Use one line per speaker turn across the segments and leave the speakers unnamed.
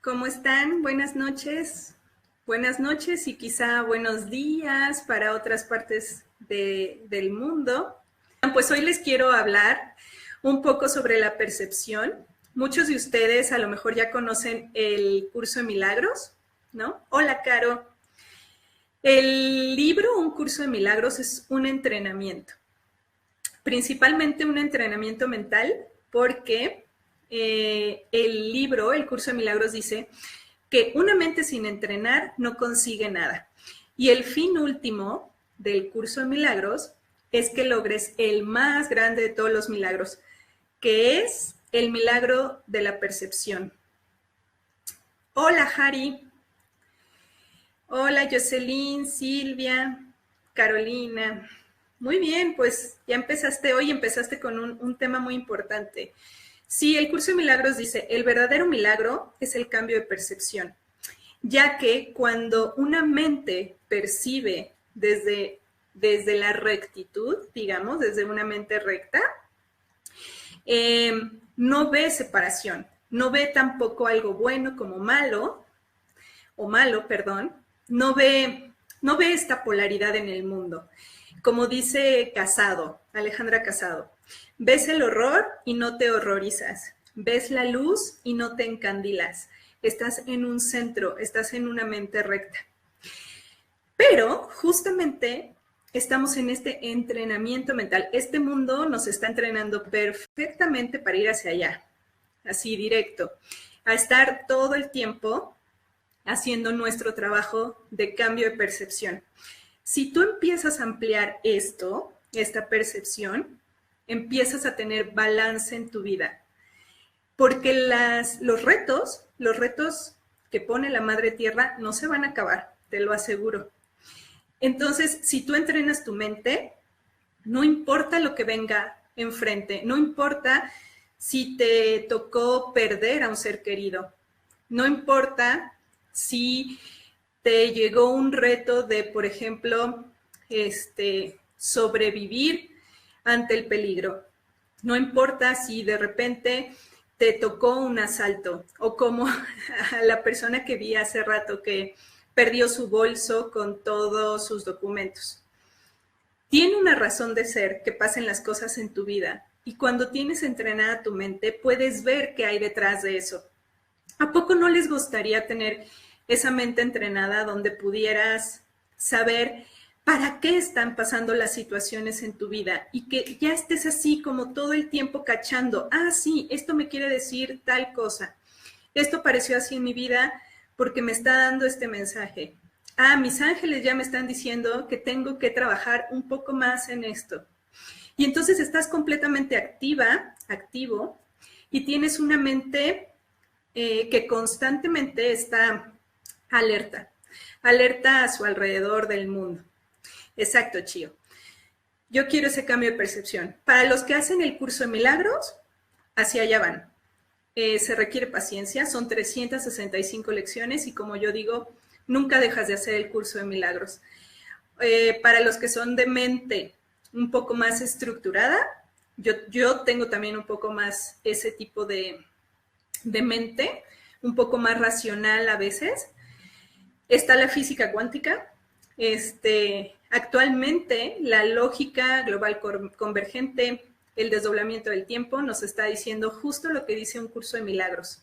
¿Cómo están? Buenas noches y quizá buenos días para otras partes del mundo. Pues hoy les quiero hablar un poco sobre la percepción. Muchos de ustedes a lo mejor ya conocen el curso de milagros, ¿no? Hola, Caro. El libro Un curso de milagros es un entrenamiento, principalmente un entrenamiento mental, porque el libro, el curso de milagros, dice que una mente sin entrenar no consigue nada. Y el fin último del curso de milagros es que logres el más grande de todos los milagros, que es el milagro de la percepción. Hola, Jari. Hola, Jocelyn, Silvia, Carolina. Muy bien, pues ya empezaste con un tema muy importante. Sí, el curso de milagros dice, el verdadero milagro es el cambio de percepción, ya que cuando una mente percibe desde la rectitud, digamos, desde una mente recta, no ve separación, no ve tampoco algo bueno como malo, o malo, perdón, no ve esta polaridad en el mundo. Como dice Alejandra Casado, ves el horror y no te horrorizas, ves la luz y no te encandilas, estás en un centro, estás en una mente recta. Pero justamente estamos en este entrenamiento mental. Este mundo nos está entrenando perfectamente para ir hacia allá, así directo, a estar todo el tiempo haciendo nuestro trabajo de cambio de percepción. Si tú empiezas a ampliar esta percepción, empiezas a tener balance en tu vida. Porque los retos que pone la Madre Tierra no se van a acabar, te lo aseguro. Entonces, si tú entrenas tu mente, no importa lo que venga enfrente, no importa si te tocó perder a un ser querido, no importa si te llegó un reto de, por ejemplo, sobrevivir ante el peligro. No importa si de repente te tocó un asalto o como a la persona que vi hace rato que perdió su bolso con todos sus documentos. Tiene una razón de ser que pasen las cosas en tu vida y cuando tienes entrenada tu mente puedes ver qué hay detrás de eso. ¿A poco no les gustaría tener esa mente entrenada donde pudieras saber para qué están pasando las situaciones en tu vida y que ya estés así como todo el tiempo cachando, sí, esto me quiere decir tal cosa, esto pareció así en mi vida porque me está dando este mensaje, mis ángeles ya me están diciendo que tengo que trabajar un poco más en esto. Y entonces estás completamente activo, y tienes una mente que constantemente está alerta a su alrededor del mundo. Exacto, Chío. Yo quiero ese cambio de percepción. Para los que hacen el curso de milagros, hacia allá van. Se requiere paciencia, son 365 lecciones y como yo digo, nunca dejas de hacer el curso de milagros. Para los que son de mente un poco más estructurada, yo tengo también un poco más ese tipo de mente, un poco más racional a veces. Está la física cuántica. Actualmente la lógica global convergente, el desdoblamiento del tiempo, nos está diciendo justo lo que dice un curso de milagros,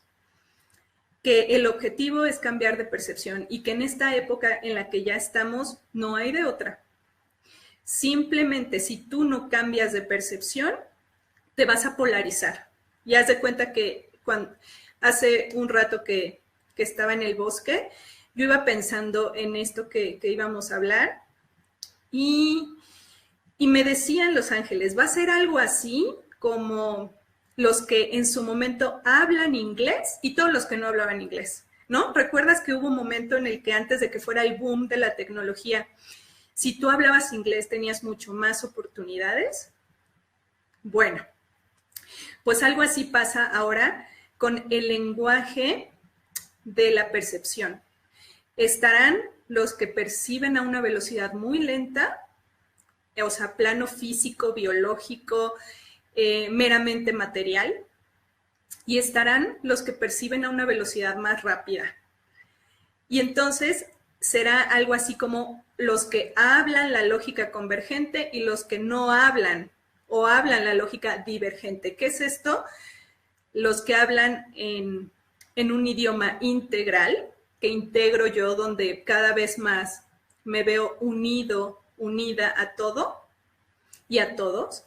que el objetivo es cambiar de percepción y que en esta época en la que ya estamos no hay de otra. Simplemente si tú no cambias de percepción, te vas a polarizar. Y haz de cuenta que hace un rato que estaba en el bosque, yo iba pensando en esto que íbamos a hablar y me decían los ángeles, va a ser algo así como los que en su momento hablan inglés y todos los que no hablaban inglés, ¿no? ¿Recuerdas que hubo un momento en el que antes de que fuera el boom de la tecnología, si tú hablabas inglés tenías mucho más oportunidades? Bueno, pues algo así pasa ahora con el lenguaje de la percepción. Estarán los que perciben a una velocidad muy lenta, o sea, plano físico, biológico, meramente material, y estarán los que perciben a una velocidad más rápida. Y entonces será algo así como los que hablan la lógica convergente y los que no hablan o hablan la lógica divergente. ¿Qué es esto? Los que hablan en un idioma integral, que integro yo, donde cada vez más me veo unido, unida a todo y a todos,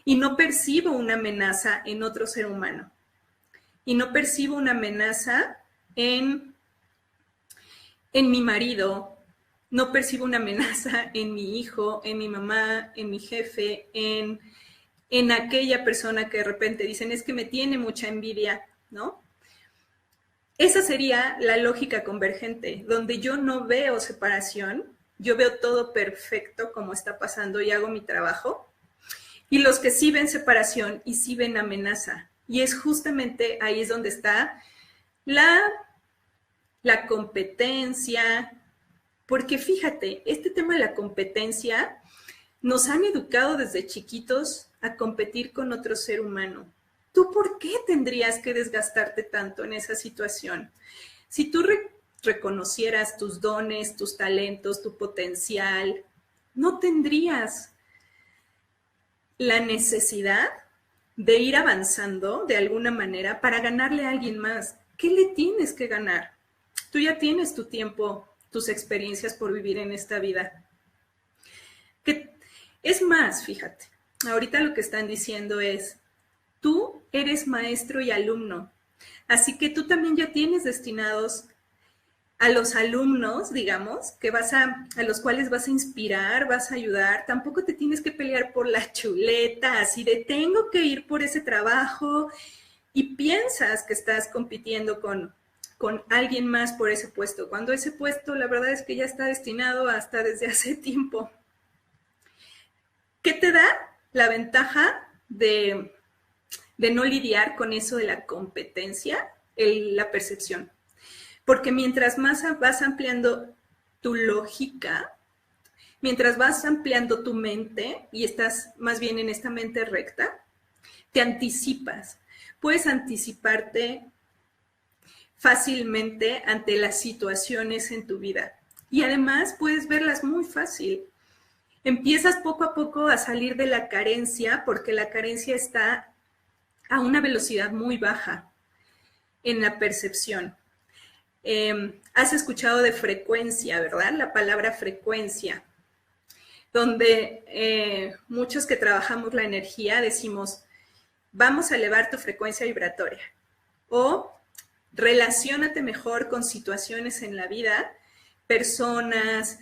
y no percibo una amenaza en otro ser humano. Y no percibo una amenaza en mi marido, no percibo una amenaza en mi hijo, en mi mamá, en mi jefe, en aquella persona que de repente dicen, es que me tiene mucha envidia, ¿no? Esa sería la lógica convergente, donde yo no veo separación, yo veo todo perfecto como está pasando y hago mi trabajo, y los que sí ven separación y sí ven amenaza. Y es justamente ahí es donde está la competencia, porque fíjate, este tema de la competencia nos han educado desde chiquitos a competir con otro ser humano. ¿Tú por qué tendrías que desgastarte tanto en esa situación? Si tú reconocieras tus dones, tus talentos, tu potencial, no tendrías la necesidad de ir avanzando de alguna manera para ganarle a alguien más. ¿Qué le tienes que ganar? Tú ya tienes tu tiempo, tus experiencias por vivir en esta vida. Es más, fíjate, ahorita lo que están diciendo es, tú eres maestro y alumno, así que tú también ya tienes destinados a los alumnos, digamos, a los cuales vas a inspirar, vas a ayudar. Tampoco te tienes que pelear por la chuleta, así de tengo que ir por ese trabajo y piensas que estás compitiendo con alguien más por ese puesto, cuando ese puesto la verdad es que ya está destinado hasta desde hace tiempo. ¿Qué te da la ventaja de no lidiar con eso de la competencia? La percepción. Porque mientras más vas ampliando tu lógica, mientras vas ampliando tu mente y estás más bien en esta mente recta, te anticipas. Puedes anticiparte fácilmente ante las situaciones en tu vida. Y además puedes verlas muy fácil. Empiezas poco a poco a salir de la carencia, porque la carencia está a una velocidad muy baja en la percepción. Has escuchado de frecuencia, ¿verdad? La palabra frecuencia, donde muchos que trabajamos la energía decimos, vamos a elevar tu frecuencia vibratoria, o relaciónate mejor con situaciones en la vida, personas,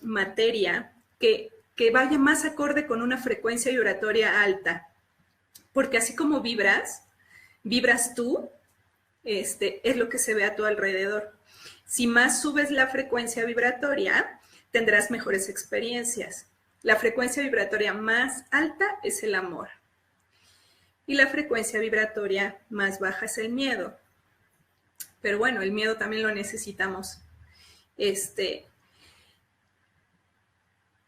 materia, que vaya más acorde con una frecuencia vibratoria alta, porque así como vibras tú, es lo que se ve a tu alrededor. Si más subes la frecuencia vibratoria, tendrás mejores experiencias. La frecuencia vibratoria más alta es el amor. Y la frecuencia vibratoria más baja es el miedo. Pero bueno, el miedo también lo necesitamos.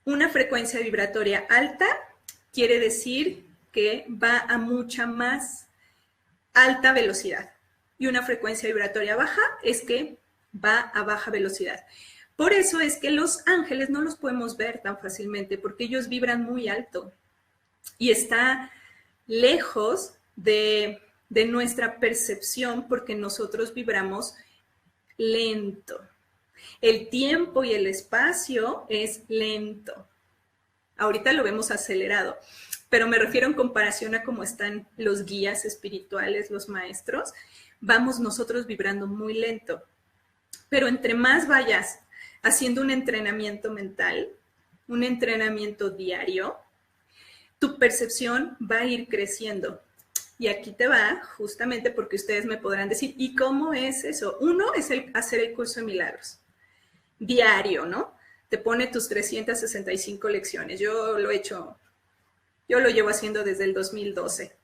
Una frecuencia vibratoria alta quiere decir que va a mucha más alta velocidad. Y una frecuencia vibratoria baja es que va a baja velocidad. Por eso es que los ángeles no los podemos ver tan fácilmente, porque ellos vibran muy alto y está lejos de nuestra percepción, porque nosotros vibramos lento. El tiempo y el espacio es lento. Ahorita lo vemos acelerado, pero me refiero en comparación a cómo están los guías espirituales, los maestros. Vamos nosotros vibrando muy lento. Pero entre más vayas haciendo un entrenamiento mental, un entrenamiento diario, tu percepción va a ir creciendo. Y aquí te va, justamente porque ustedes me podrán decir, ¿y cómo es eso? Uno es hacer el curso de milagros. Diario, ¿no? Te pone tus 365 lecciones. Yo lo llevo haciendo desde el 2012.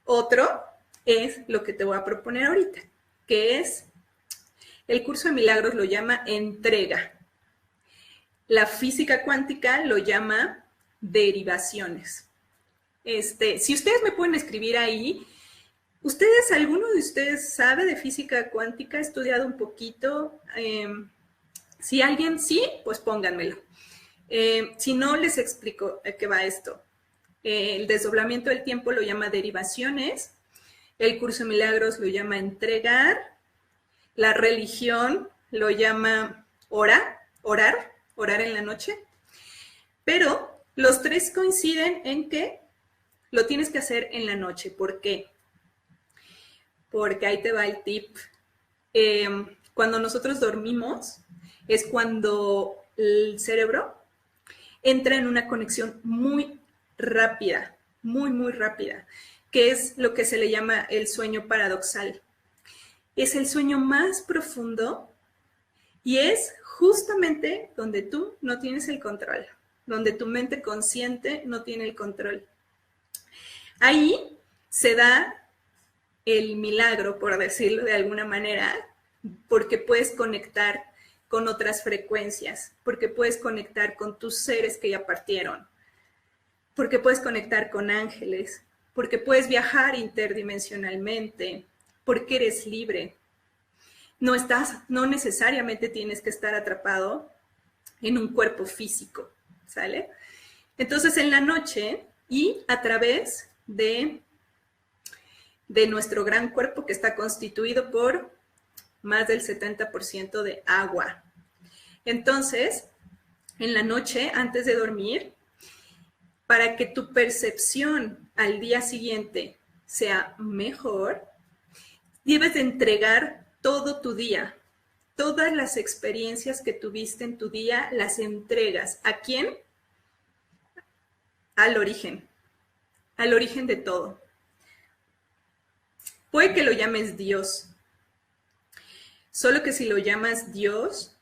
Otro es lo que te voy a proponer ahorita, que es, el curso de milagros lo llama entrega. La física cuántica lo llama derivaciones. Si ustedes me pueden escribir ahí, ¿alguno de ustedes sabe de física cuántica? ¿Ha estudiado un poquito? Si alguien sí, pues pónganmelo. Si no, les explico a qué va esto. El desdoblamiento del tiempo lo llama derivaciones, el curso de milagros lo llama entregar, la religión lo llama orar en la noche, pero los tres coinciden en que lo tienes que hacer en la noche. ¿Por qué? Porque ahí te va el tip. Cuando nosotros dormimos es cuando el cerebro entra en una conexión muy rápida, muy rápida, que es lo que se le llama el sueño paradoxal. Es el sueño más profundo y es justamente donde tú no tienes el control, donde tu mente consciente no tiene el control. Ahí se da el milagro, por decirlo de alguna manera, porque puedes conectar con otras frecuencias, porque puedes conectar con tus seres que ya partieron, porque puedes conectar con ángeles, porque puedes viajar interdimensionalmente, porque eres libre. No necesariamente tienes que estar atrapado en un cuerpo físico, ¿sale? Entonces, en la noche y a través de nuestro gran cuerpo que está constituido por más del 70% de agua. Entonces, en la noche, antes de dormir, para que tu percepción al día siguiente sea mejor, debes de entregar todo tu día. Todas las experiencias que tuviste en tu día las entregas. ¿A quién? Al origen de todo. Puede que lo llames Dios, solo que si lo llamas Dios,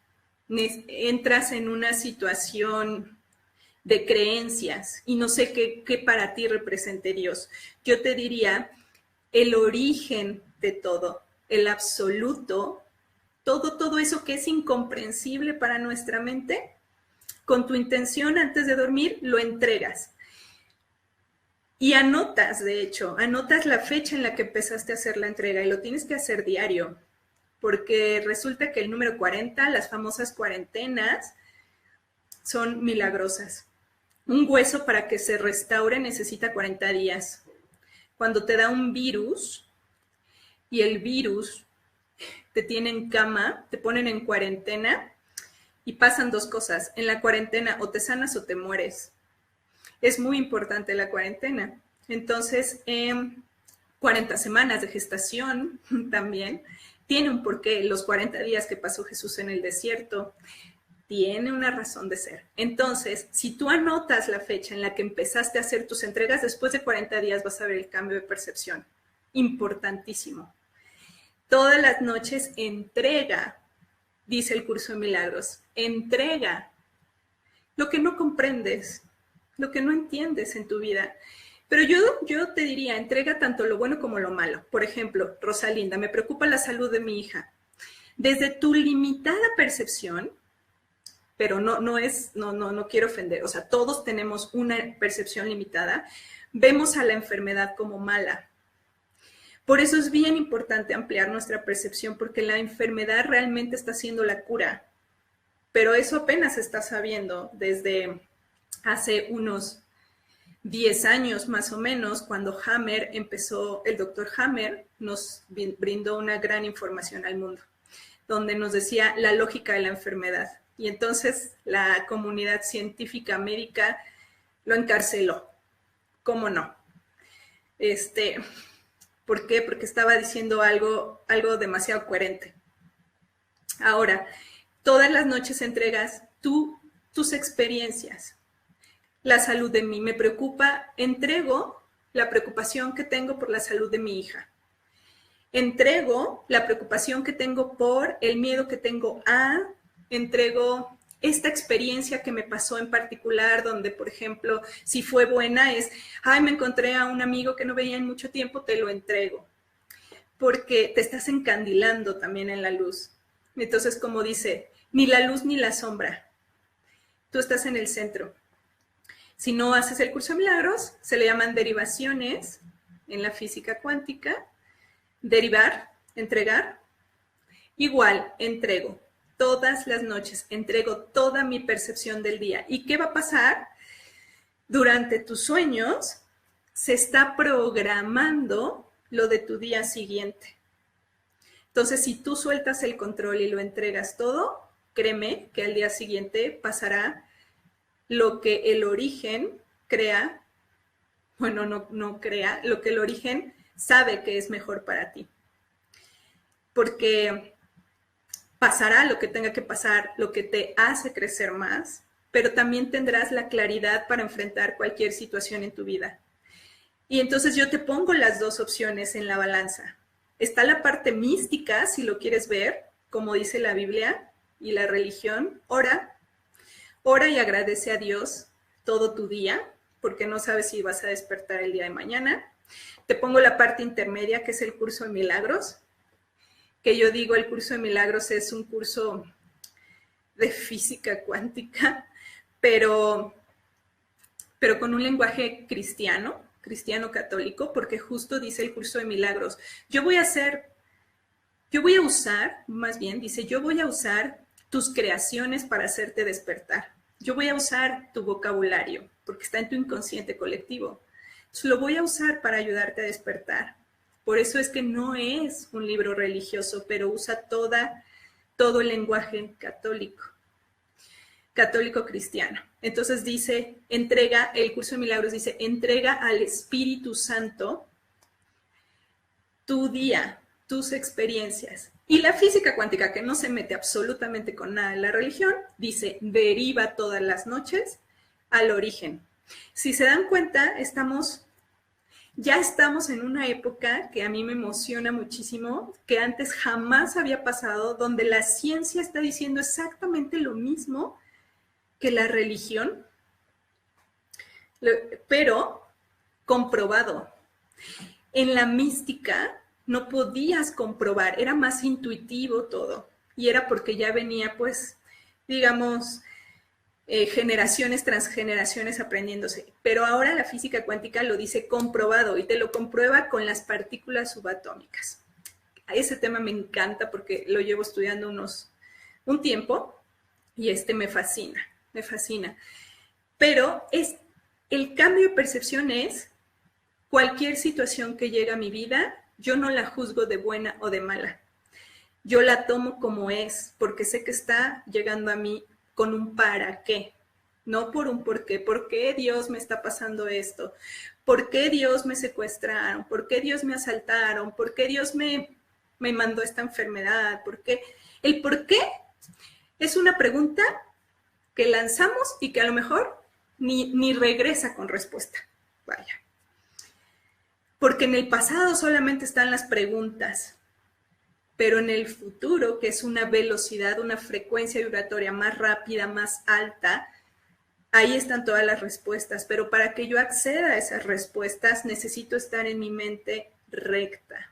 entras en una situación de creencias y no sé qué para ti represente Dios. Yo te diría el origen de todo, el absoluto, todo eso que es incomprensible para nuestra mente, con tu intención antes de dormir lo entregas. Y anotas, de hecho, anotas la fecha en la que empezaste a hacer la entrega y lo tienes que hacer diario, porque resulta que el número 40, las famosas cuarentenas, son milagrosas. Un hueso para que se restaure necesita 40 días. Cuando te da un virus y el virus te tiene en cama, te ponen en cuarentena y pasan dos cosas. En la cuarentena o te sanas o te mueres. Es muy importante la cuarentena. Entonces, 40 semanas de gestación también tiene un porqué. Los 40 días que pasó Jesús en el desierto tiene una razón de ser. Entonces, si tú anotas la fecha en la que empezaste a hacer tus entregas, después de 40 días vas a ver el cambio de percepción. Importantísimo. Todas las noches entrega, dice el curso de milagros, entrega lo que no comprendes, lo que no entiendes en tu vida. Pero yo te diría, entrega tanto lo bueno como lo malo. Por ejemplo, Rosalinda, me preocupa la salud de mi hija. Desde tu limitada percepción, pero no quiero ofender, o sea, todos tenemos una percepción limitada, vemos a la enfermedad como mala. Por eso es bien importante ampliar nuestra percepción, porque la enfermedad realmente está siendo la cura. Pero eso apenas se está sabiendo desde hace unos 10 años más o menos, cuando Hammer empezó, el doctor Hammer nos brindó una gran información al mundo, donde nos decía la lógica de la enfermedad. Y entonces la comunidad científica médica lo encarceló. ¿Cómo no? ¿Por qué? Porque estaba diciendo algo demasiado coherente. Ahora, todas las noches entregas tus experiencias. La salud de mí me preocupa, entrego la preocupación que tengo por la salud de mi hija. Entrego la preocupación que tengo por el miedo que tengo entrego esta experiencia que me pasó en particular, donde, por ejemplo, si fue buena es, me encontré a un amigo que no veía en mucho tiempo, te lo entrego. Porque te estás encandilando también en la luz. Entonces, como dice, ni la luz ni la sombra. Tú estás en el centro. Si no haces el curso de milagros, se le llaman derivaciones en la física cuántica. Derivar, entregar. Igual, entrego. Todas las noches entrego toda mi percepción del día. ¿Y qué va a pasar? Durante tus sueños se está programando lo de tu día siguiente. Entonces, si tú sueltas el control y lo entregas todo, créeme que al día siguiente pasará lo que el origen crea, bueno, no crea, lo que el origen sabe que es mejor para ti. Porque pasará lo que tenga que pasar, lo que te hace crecer más, pero también tendrás la claridad para enfrentar cualquier situación en tu vida. Y entonces yo te pongo las dos opciones en la balanza. Está la parte mística, si lo quieres ver, como dice la Biblia y la religión. Ora y agradece a Dios todo tu día, porque no sabes si vas a despertar el día de mañana. Te pongo la parte intermedia, que es el curso de milagros, que yo digo el curso de milagros es un curso de física cuántica, pero con un lenguaje cristiano católico, porque justo dice el curso de milagros, yo voy a usar tus creaciones para hacerte despertar. Yo voy a usar tu vocabulario, porque está en tu inconsciente colectivo. Entonces, lo voy a usar para ayudarte a despertar. Por eso es que no es un libro religioso, pero usa todo el lenguaje católico cristiano. Entonces dice, el curso de milagros dice, entrega al Espíritu Santo tu día, tus experiencias. Y la física cuántica, que no se mete absolutamente con nada en la religión, dice, deriva todas las noches al origen. Si se dan cuenta, ya estamos en una época que a mí me emociona muchísimo, que antes jamás había pasado, donde la ciencia está diciendo exactamente lo mismo que la religión, pero comprobado. En la mística no podías comprobar, era más intuitivo todo, y era porque ya venía, pues, digamos, generaciones tras generaciones aprendiéndose. Pero ahora la física cuántica lo dice comprobado y te lo comprueba con las partículas subatómicas. Ese tema me encanta porque lo llevo estudiando un tiempo y me fascina. Pero el cambio de percepción es cualquier situación que llega a mi vida, yo no la juzgo de buena o de mala. Yo la tomo como es, porque sé que está llegando a mí con un para qué, no por un por qué. ¿Por qué Dios me está pasando esto? ¿Por qué Dios me secuestraron? ¿Por qué Dios me asaltaron? ¿Por qué Dios me mandó esta enfermedad? ¿Por qué? El por qué es una pregunta que lanzamos y que a lo mejor ni regresa con respuesta. Vaya. Porque en el pasado solamente están las preguntas, pero en el futuro, que es una velocidad, una frecuencia vibratoria más rápida, más alta, ahí están todas las respuestas. Pero para que yo acceda a esas respuestas, necesito estar en mi mente recta.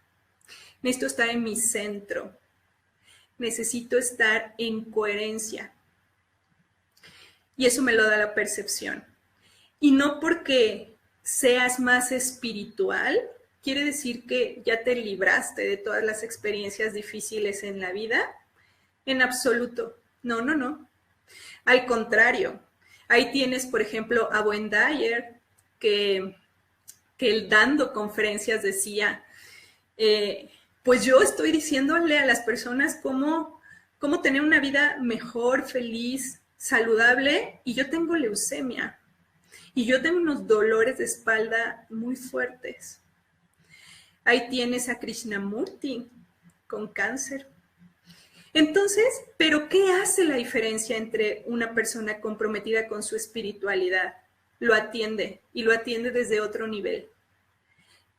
Necesito estar en mi centro. Necesito estar en coherencia. Y eso me lo da la percepción. Y no porque seas más espiritual, quiere decir que ya te libraste de todas las experiencias difíciles en la vida. En absoluto. No. Al contrario. Ahí tienes, por ejemplo, a Wayne Dyer, que él dando conferencias decía, pues yo estoy diciéndole a las personas cómo tener una vida mejor, feliz, saludable, y yo tengo leucemia. Y yo tengo unos dolores de espalda muy fuertes. Ahí tienes a Krishnamurti con cáncer. Entonces, ¿pero qué hace la diferencia entre una persona comprometida con su espiritualidad? Lo atiende, y lo atiende desde otro nivel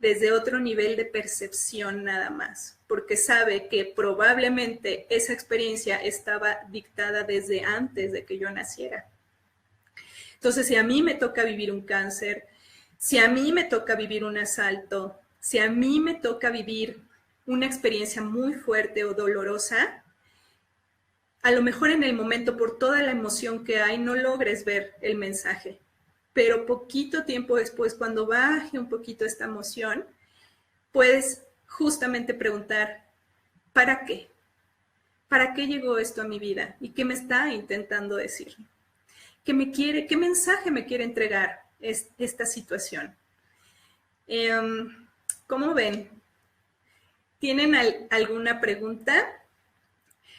de percepción nada más, porque sabe que probablemente esa experiencia estaba dictada desde antes de que yo naciera. Entonces, si a mí me toca vivir un cáncer, si a mí me toca vivir un asalto, si a mí me toca vivir una experiencia muy fuerte o dolorosa, a lo mejor en el momento, por toda la emoción que hay, no logres ver el mensaje. pero poquito tiempo después, cuando baje un poquito esta emoción, puedes justamente preguntar, ¿para qué? ¿Para qué llegó esto a mi vida? ¿Y qué me está intentando decir? ¿Qué mensaje me quiere entregar esta situación? ¿Cómo ven? ¿Tienen alguna pregunta?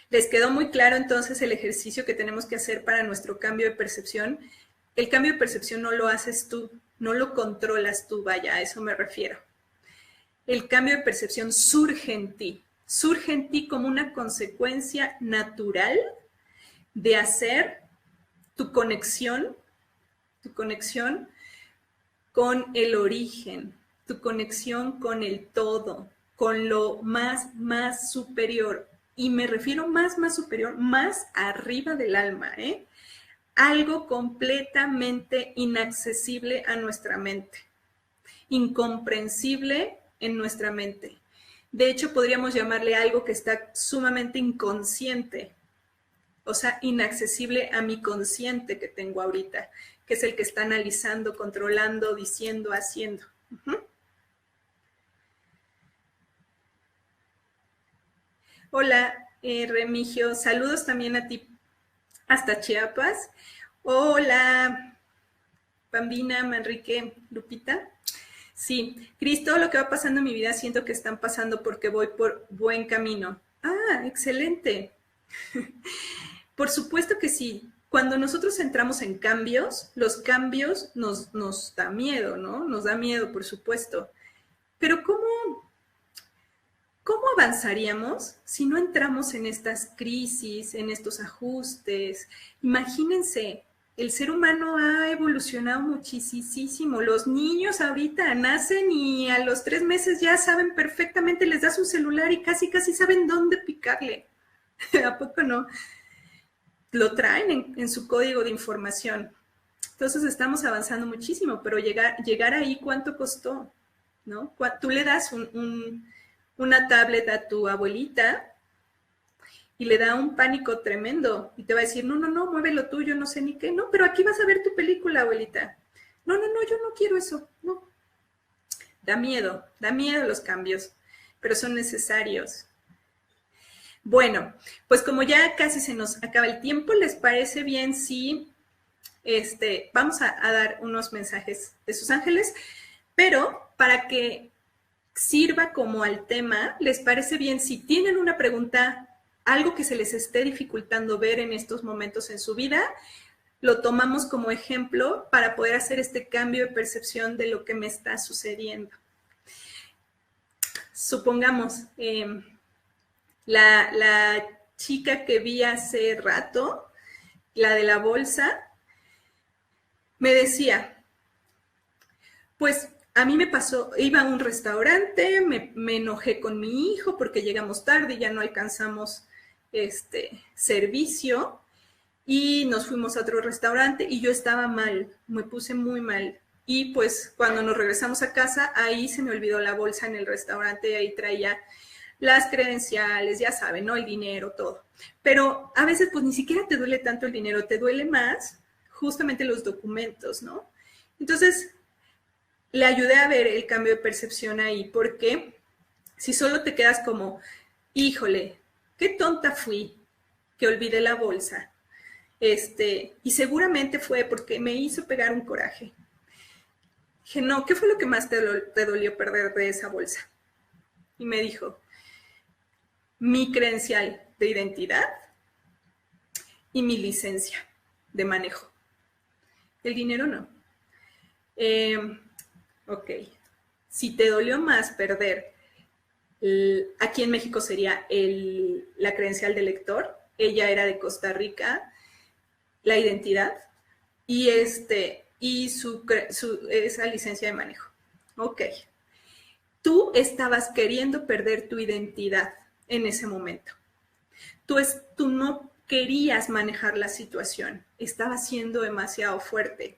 ¿Les quedó muy claro entonces el ejercicio que tenemos que hacer para nuestro cambio de percepción? El cambio de percepción no lo haces tú, no lo controlas tú, vaya, a eso me refiero. El cambio de percepción surge en ti como una consecuencia natural de hacer tu conexión con el origen, tu conexión con el todo, con lo más superior. Y me refiero más superior, más arriba del alma, ¿eh? Algo completamente inaccesible a nuestra mente, incomprensible en nuestra mente. De hecho, podríamos llamarle algo que está sumamente inconsciente, o sea, inaccesible a mi consciente que tengo ahorita, que es el que está analizando, controlando, diciendo, haciendo. Hola, Remigio, saludos también a ti hasta Chiapas. Hola, Bambina, Manrique, Lupita. Sí, Cris, todo lo que va pasando en mi vida siento que están pasando porque voy por buen camino. Ah, excelente. Por supuesto que sí. Cuando nosotros entramos en cambios, los cambios nos da miedo, ¿no? Nos da miedo, por supuesto. Pero ¿cómo avanzaríamos si no entramos en estas crisis, en estos ajustes? Imagínense, el ser humano ha evolucionado muchísimo. Los niños ahorita nacen y a los 3 meses ya saben perfectamente, les das un celular y casi saben dónde picarle. ¿A poco no? Lo traen en su código de información. Entonces estamos avanzando muchísimo, pero llegar ahí, ¿cuánto costó? ¿No? Tú le das una tablet a tu abuelita y le da un pánico tremendo y te va a decir, no, mueve lo tuyo, no sé ni qué, no, pero aquí vas a ver tu película, abuelita. No, yo no quiero eso, no. Da miedo los cambios, pero son necesarios. Bueno, pues como ya casi se nos acaba el tiempo, ¿les parece bien si vamos a dar unos mensajes de sus ángeles? Pero para que sirva como al tema, ¿les parece bien si tienen una pregunta, algo que se les esté dificultando ver en estos momentos en su vida, lo tomamos como ejemplo para poder hacer este cambio de percepción de lo que me está sucediendo? Supongamos, la chica que vi hace rato, la de la bolsa, me decía, pues a mí me pasó, iba a un restaurante, me enojé con mi hijo porque llegamos tarde y ya no alcanzamos servicio y nos fuimos a otro restaurante y yo estaba mal, me puse muy mal. Y pues cuando nos regresamos a casa, ahí se me olvidó la bolsa en el restaurante y ahí traía las credenciales, ya saben, ¿no? El dinero, todo. Pero a veces pues ni siquiera te duele tanto el dinero, te duele más justamente los documentos, ¿no? Entonces, le ayudé a ver el cambio de percepción ahí, porque si solo te quedas como, híjole, qué tonta fui que olvidé la bolsa, y seguramente fue porque me hizo pegar un coraje. Dije, no, ¿qué fue lo que más te dolió perder de esa bolsa? Y me dijo, mi credencial de identidad y mi licencia de manejo. El dinero no. Ok. Si te dolió más perder, aquí en México sería la credencial de lector, ella era de Costa Rica, la identidad y esa licencia de manejo. Ok. Tú estabas queriendo perder tu identidad en ese momento. Tú no querías manejar la situación, estaba siendo demasiado fuerte.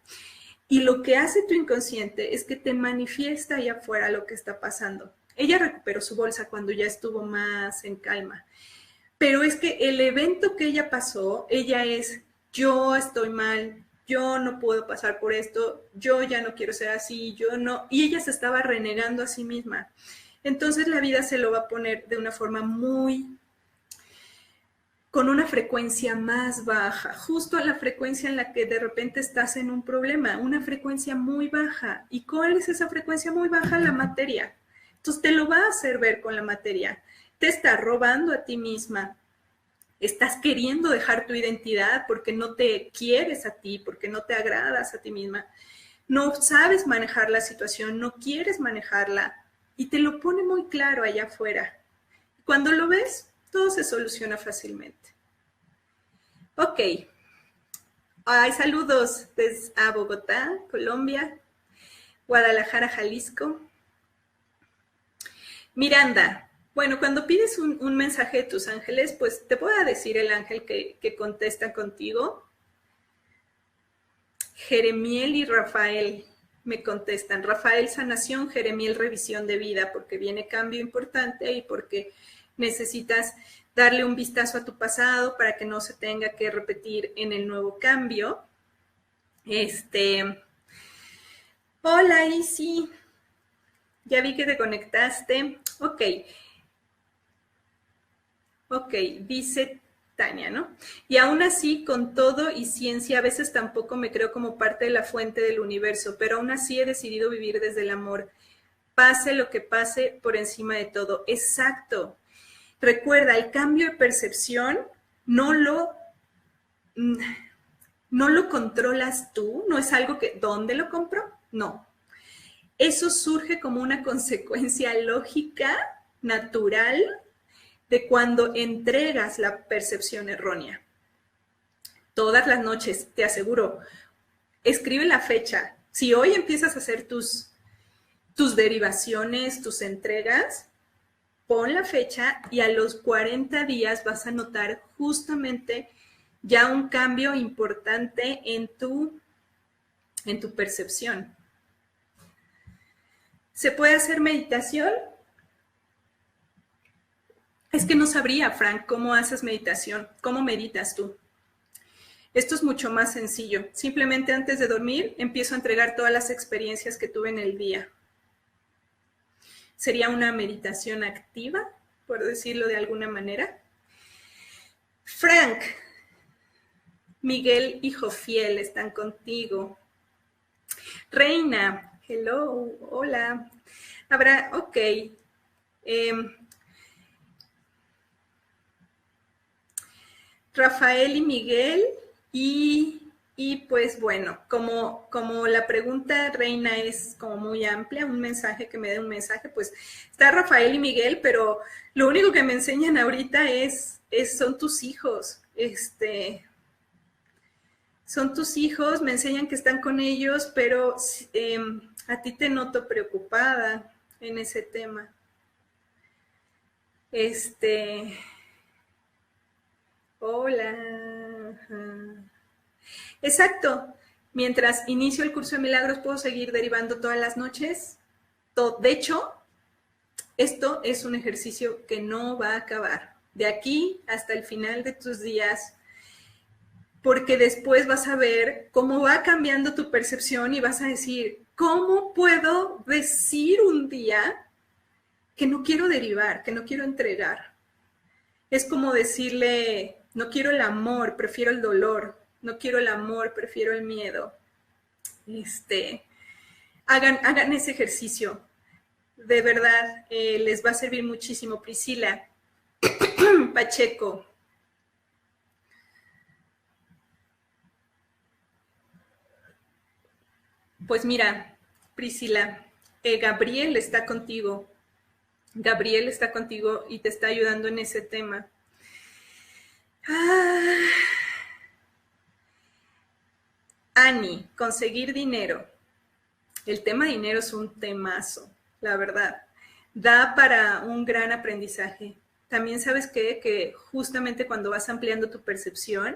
Y lo que hace tu inconsciente es que te manifiesta allá afuera lo que está pasando. Ella recuperó su bolsa cuando ya estuvo más en calma. Pero es que el evento que ella pasó, ella es, yo estoy mal yo no puedo pasar por esto, yo ya no quiero ser así, yo no, y ella se estaba renegando a sí misma. Entonces la vida se lo va a poner de una forma con una frecuencia más baja, justo a la frecuencia en la que de repente estás en un problema, una frecuencia muy baja. ¿Y cuál es esa frecuencia muy baja? La materia. Entonces te lo va a hacer ver con la materia. Te está robando a ti misma. Estás queriendo dejar tu identidad porque no te quieres a ti, porque no te agradas a ti misma. No sabes manejar la situación, no quieres manejarla y te lo pone muy claro allá afuera. Cuando lo ves, todo se soluciona fácilmente. Ok. Ay, saludos desde Bogotá, Colombia, Guadalajara, Jalisco. Miranda, bueno, cuando pides un mensaje de tus ángeles, pues te voy a decir el ángel que contesta contigo. Jeremiel y Rafael me contestan. Rafael, sanación, Jeremiel, revisión de vida, porque viene cambio importante y porque necesitas darle un vistazo a tu pasado para que no se tenga que repetir en el nuevo cambio. Hola, Isi. Ya vi que te conectaste. Ok, dice Tania, ¿no? Y aún así, con todo y ciencia, a veces tampoco me creo como parte de la fuente del universo, pero aún así he decidido vivir desde el amor. Pase lo que pase, por encima de todo. Exacto. Recuerda, el cambio de percepción no lo controlas tú, no es algo que, ¿dónde lo compro? No. Eso surge como una consecuencia lógica, natural, de cuando entregas la percepción errónea. Todas las noches, te aseguro, escribe la fecha. Si hoy empiezas a hacer tus derivaciones, tus entregas, pon la fecha y a los 40 días vas a notar justamente ya un cambio importante en tu percepción. ¿Se puede hacer meditación? Es que no sabría, Frank, cómo haces meditación, cómo meditas tú. Esto es mucho más sencillo. Simplemente antes de dormir empiezo a entregar todas las experiencias que tuve en el día. Sería una meditación activa, por decirlo de alguna manera. Frank, Miguel, hijo fiel, están contigo. Reina, hello, hola. Habrá, ok. Rafael y Miguel, y pues bueno, como la pregunta, Reina, es como muy amplia, un mensaje que me dé un mensaje, pues está Rafael y Miguel, pero lo único que me enseñan ahorita son tus hijos, son tus hijos, me enseñan que están con ellos, pero a ti te noto preocupada en ese tema. Hola. Exacto. Mientras inicio el curso de milagros, puedo seguir derivando todas las noches. De hecho, esto es un ejercicio que no va a acabar. De aquí hasta el final de tus días, porque después vas a ver cómo va cambiando tu percepción y vas a decir, ¿cómo puedo decir un día que no quiero derivar, que no quiero entregar? Es como decirle, no quiero el amor, prefiero el dolor, no quiero el amor, prefiero el miedo. Hagan ese ejercicio. De verdad, les va a servir muchísimo. Priscila Pacheco. Pues mira, Priscila, Gabriel está contigo. Gabriel está contigo y te está ayudando en ese tema. Ani, conseguir dinero. El tema dinero es un temazo, la verdad. Da para un gran aprendizaje. También sabes que justamente cuando vas ampliando tu percepción,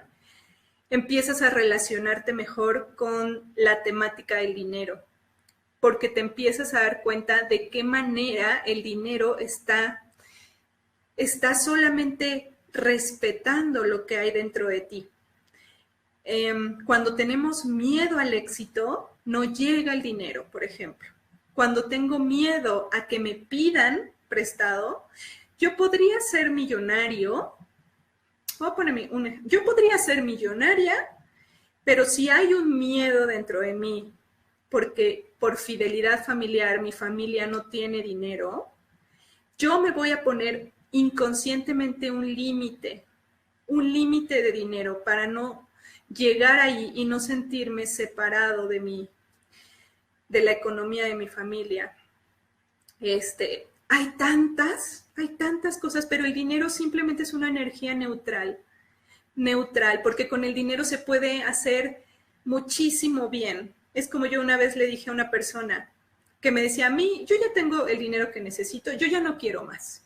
empiezas a relacionarte mejor con la temática del dinero, porque te empiezas a dar cuenta de qué manera el dinero está solamente respetando lo que hay dentro de ti. Cuando tenemos miedo al éxito, no llega el dinero, por ejemplo. Cuando tengo miedo a que me pidan prestado, yo podría ser millonario. Voy a ponerme yo podría ser millonaria, pero si hay un miedo dentro de mí, porque por fidelidad familiar mi familia no tiene dinero, yo me voy a poner inconscientemente un límite de dinero para no llegar ahí y no sentirme separado de la economía de mi familia. Hay tantas cosas, pero el dinero simplemente es una energía neutral, porque con el dinero se puede hacer muchísimo bien. Es como yo una vez le dije a una persona que me decía, a mí, yo ya tengo el dinero que necesito, yo ya no quiero más.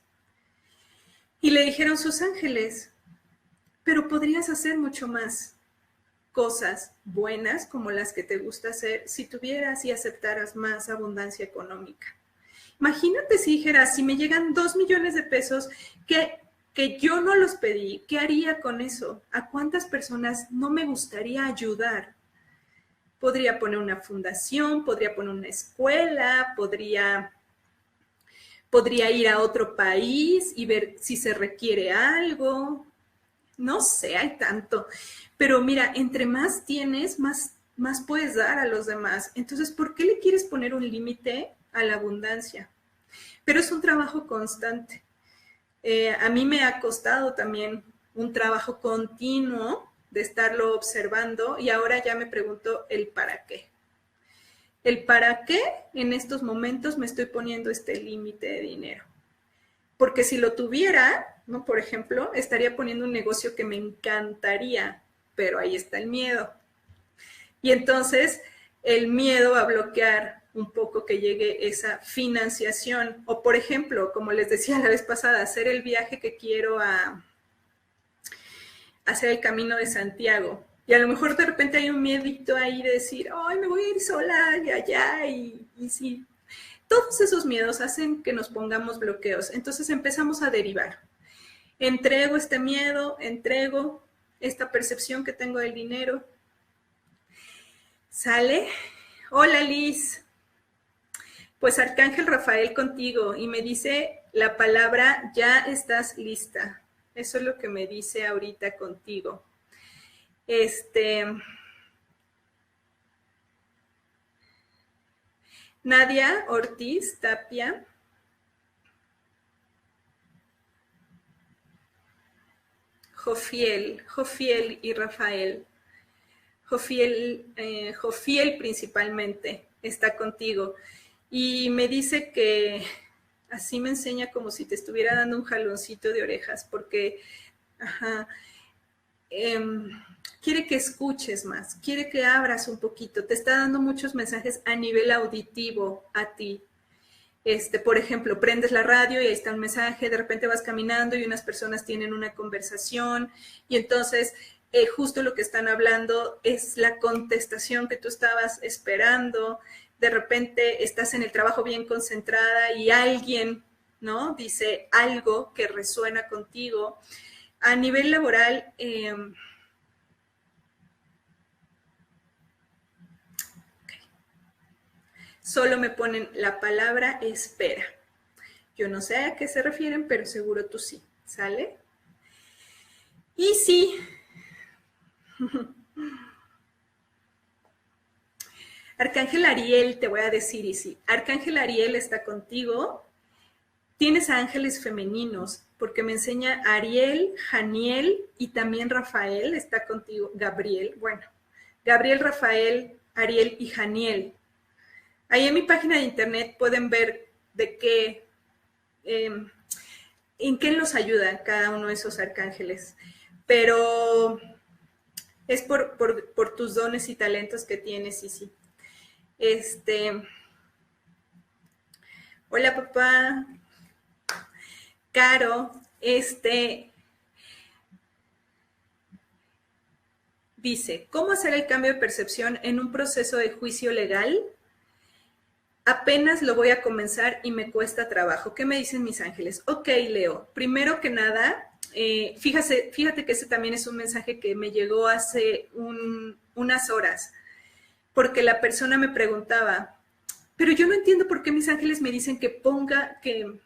Y le dijeron sus ángeles, pero podrías hacer mucho más cosas buenas como las que te gusta hacer si tuvieras y aceptaras más abundancia económica. Imagínate si dijeras, si me llegan 2 millones de pesos que yo no los pedí, ¿qué haría con eso? ¿A cuántas personas no me gustaría ayudar? Podría poner una fundación, podría poner una escuela, podría ir a otro país y ver si se requiere algo. No sé, hay tanto. Pero mira, entre más tienes, más puedes dar a los demás. Entonces, ¿por qué le quieres poner un límite a la abundancia? Pero es un trabajo constante. A mí me ha costado también un trabajo continuo de estarlo observando y ahora ya me pregunto el para qué. El para qué en estos momentos me estoy poniendo este límite de dinero. Porque si lo tuviera, ¿no? Por ejemplo, estaría poniendo un negocio que me encantaría, pero ahí está el miedo. Y entonces el miedo va a bloquear un poco que llegue esa financiación. O por ejemplo, como les decía la vez pasada, hacer el viaje que quiero a hacer el Camino de Santiago. Y a lo mejor de repente hay un miedito ahí de decir, ay, me voy a ir sola y allá y sí. Todos esos miedos hacen que nos pongamos bloqueos. Entonces empezamos a derivar. Entrego este miedo, entrego esta percepción que tengo del dinero. ¿Sale? Hola, Liz. Pues Arcángel Rafael contigo y me dice la palabra, ya estás lista. Eso es lo que me dice ahorita contigo. Nadia Ortiz Tapia. Jofiel y Rafael. Jofiel principalmente está contigo. Y me dice que así me enseña como si te estuviera dando un jaloncito de orejas, porque quiere que escuches más, quiere que abras un poquito, te está dando muchos mensajes a nivel auditivo a ti. Por ejemplo, prendes la radio y ahí está un mensaje, de repente vas caminando y unas personas tienen una conversación y entonces justo lo que están hablando es la contestación que tú estabas esperando. De repente estás en el trabajo bien concentrada y alguien, ¿no? Dice algo que resuena contigo. A nivel laboral, solo me ponen la palabra espera. Yo no sé a qué se refieren, pero seguro tú sí, ¿sale? Y sí. Arcángel Ariel, te voy a decir, y sí, Arcángel Ariel está contigo. Tienes a ángeles femeninos, porque me enseña Ariel, Janiel y también Rafael está contigo. Gabriel, bueno, Gabriel, Rafael, Ariel y Janiel. Ahí en mi página de internet pueden ver de qué, en qué nos ayudan cada uno de esos arcángeles. Pero es por tus dones y talentos que tienes, y sí. Hola, papá. Caro, dice, ¿cómo hacer el cambio de percepción en un proceso de juicio legal? Apenas lo voy a comenzar y me cuesta trabajo. ¿Qué me dicen mis ángeles? Ok, Leo, primero que nada, fíjate que ese también es un mensaje que me llegó hace unas horas, porque la persona me preguntaba, pero yo no entiendo por qué mis ángeles me dicen que ponga, que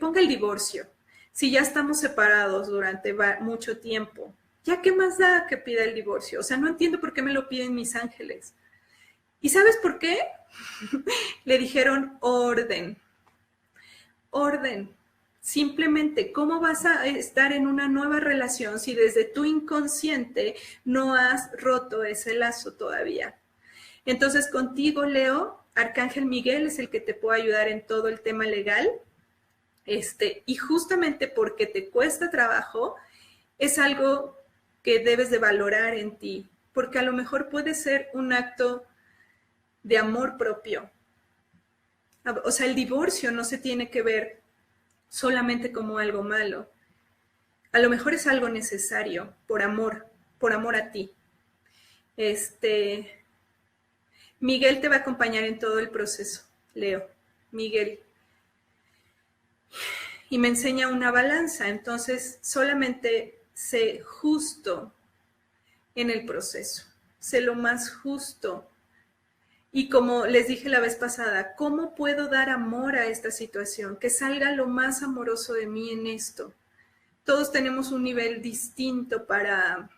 ponga el divorcio, si ya estamos separados durante mucho tiempo. ¿Ya qué más da que pida el divorcio? O sea, no entiendo por qué me lo piden mis ángeles. ¿Y sabes por qué? Le dijeron orden. Orden. Simplemente, ¿cómo vas a estar en una nueva relación si desde tu inconsciente no has roto ese lazo todavía? Entonces, contigo, Leo, Arcángel Miguel es el que te puede ayudar en todo el tema legal. Y justamente porque te cuesta trabajo, es algo que debes de valorar en ti, porque a lo mejor puede ser un acto de amor propio. O sea, el divorcio no se tiene que ver solamente como algo malo. A lo mejor es algo necesario por amor a ti. Miguel te va a acompañar en todo el proceso, Leo. Miguel. Y me enseña una balanza, entonces solamente sé justo en el proceso, sé lo más justo. Y como les dije la vez pasada, ¿cómo puedo dar amor a esta situación? Que salga lo más amoroso de mí en esto. Todos tenemos un nivel distinto para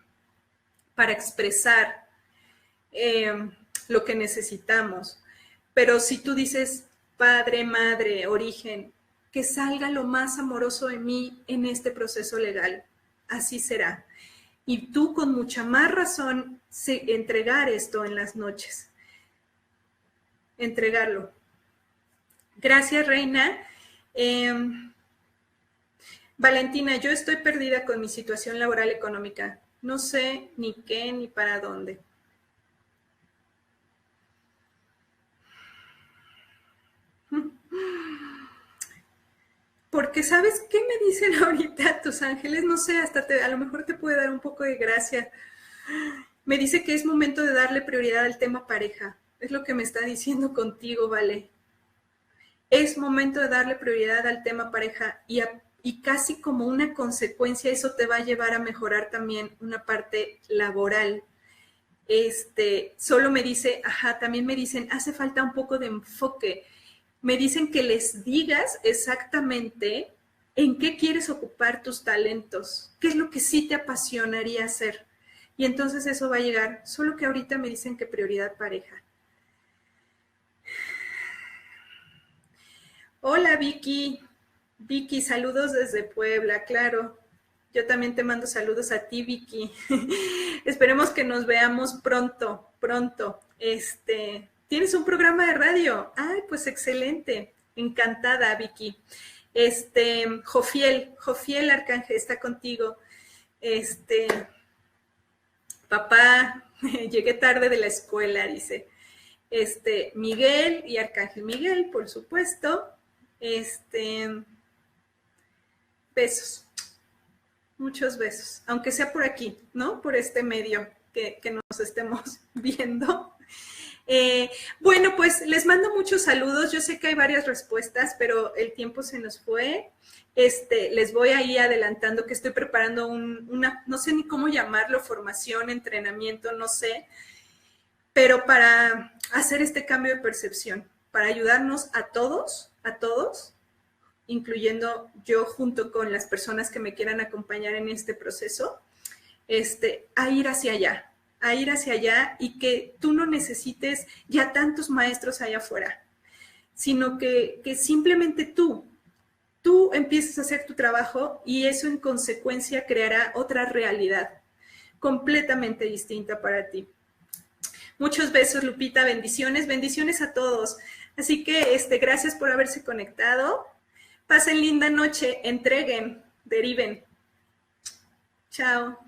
expresar lo que necesitamos. Pero si tú dices, Padre, Madre, Origen, que salga lo más amoroso de mí en este proceso legal, así será. Y tú con mucha más razón entregar esto en las noches. Entregarlo. Gracias, Reina. Valentina, yo estoy perdida con mi situación laboral económica. No sé ni qué ni para dónde. Porque ¿sabes qué me dicen ahorita tus ángeles? No sé, a lo mejor te puede dar un poco de gracia. Me dice que es momento de darle prioridad al tema pareja. Es lo que me está diciendo contigo, Vale. Es momento de darle prioridad al tema pareja y casi como una consecuencia eso te va a llevar a mejorar también una parte laboral. Solo me dice, también me dicen, hace falta un poco de enfoque. Me dicen que les digas exactamente en qué quieres ocupar tus talentos, qué es lo que sí te apasionaría hacer. Y entonces eso va a llegar, solo que ahorita me dicen que prioridad pareja. Hola, Vicky. Vicky, saludos desde Puebla, claro. Yo también te mando saludos a ti, Vicky. Esperemos que nos veamos pronto. ¿Tienes un programa de radio? Ay, pues excelente. Encantada, Vicky. Jofiel Arcángel está contigo. Papá, llegué tarde de la escuela, dice. Miguel y Arcángel Miguel, por supuesto. Besos. Muchos besos, aunque sea por aquí, ¿no? Por este medio que nos estemos viendo. Bueno, pues les mando muchos saludos. Yo sé que hay varias respuestas, pero el tiempo se nos fue. Les voy a ir adelantando que estoy preparando una, no sé ni cómo llamarlo, formación, entrenamiento, no sé, pero para hacer este cambio de percepción, para ayudarnos a todos, incluyendo yo junto con las personas que me quieran acompañar en este proceso, a ir hacia allá y que tú no necesites ya tantos maestros allá afuera, sino que simplemente tú empieces a hacer tu trabajo y eso en consecuencia creará otra realidad completamente distinta para ti. Muchos besos, Lupita, bendiciones a todos. Así que gracias por haberse conectado. Pasen linda noche, entreguen, deriven. Chao.